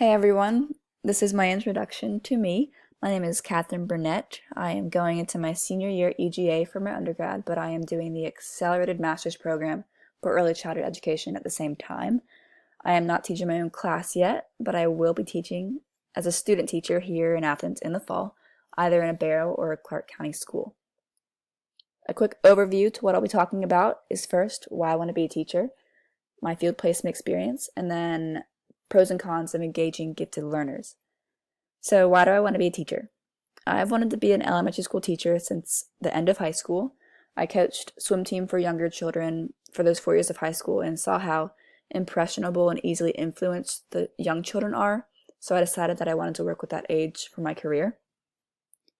Hey everyone, this is my introduction to me. My name is Katherine Burnette. I am going into my senior year EGA for my undergrad, but I am doing the accelerated master's program for early childhood education at the same time. I am not teaching my own class yet, but I will be teaching as a student teacher here in Athens in the fall, either in a Barrow or a Clark County school. A quick overview to what I'll be talking about is first, why I want to be a teacher, my field placement experience, and then pros and cons of engaging gifted learners. So why do I want to be a teacher? I've wanted to be an elementary school teacher since the end of high school. I coached swim team for younger children for those 4 years of high school and saw how impressionable and easily influenced the young children are. So I decided that I wanted to work with that age for my career.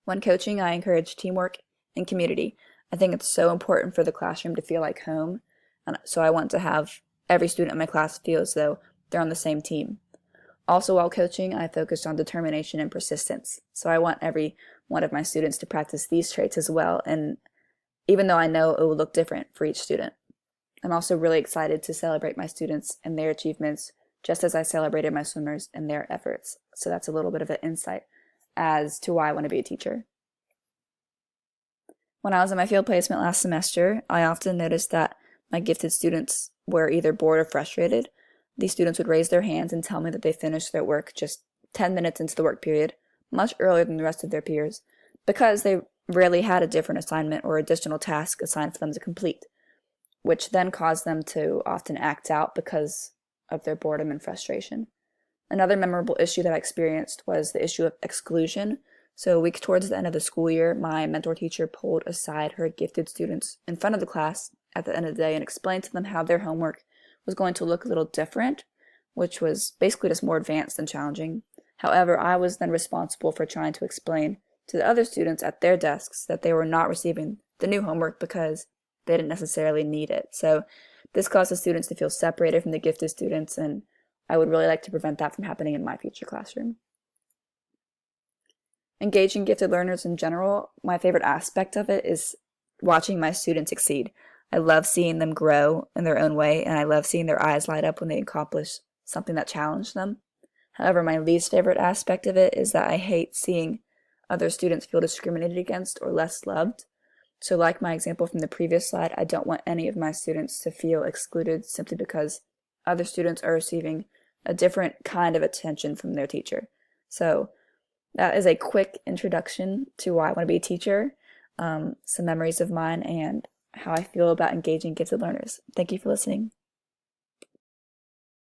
When coaching, I encourage teamwork and community. I think it's so important for the classroom to feel like home. And so I want to have every student in my class feel as though they're on the same team. Also, while coaching, I focused on determination and persistence. So I want every one of my students to practice these traits as well, and even though I know it will look different for each student. I'm also really excited to celebrate my students and their achievements, just as I celebrated my swimmers and their efforts. So that's a little bit of an insight as to why I want to be a teacher. When I was in my field placement last semester, I often noticed that my gifted students were either bored or frustrated. These students would raise their hands and tell me that they finished their work just 10 minutes into the work period, much earlier than the rest of their peers, because they rarely had a different assignment or additional task assigned for them to complete, which then caused them to often act out because of their boredom and frustration. Another memorable issue that I experienced was the issue of exclusion. So a week towards the end of the school year, my mentor teacher pulled aside her gifted students in front of the class at the end of the day and explained to them how their homework was going to look a little different, which was basically just more advanced and challenging. However, I was then responsible for trying to explain to the other students at their desks that they were not receiving the new homework because they didn't necessarily need it. So this caused the students to feel separated from the gifted students, and I would really like to prevent that from happening in my future classroom. Engaging gifted learners in general, my favorite aspect of it is watching my students succeed. I love seeing them grow in their own way, and I love seeing their eyes light up when they accomplish something that challenged them. However, my least favorite aspect of it is that I hate seeing other students feel discriminated against or less loved. So like my example from the previous slide, I don't want any of my students to feel excluded simply because other students are receiving a different kind of attention from their teacher. So that is a quick introduction to why I want to be a teacher, some memories of mine, and how I feel about engaging gifted learners. Thank you for listening.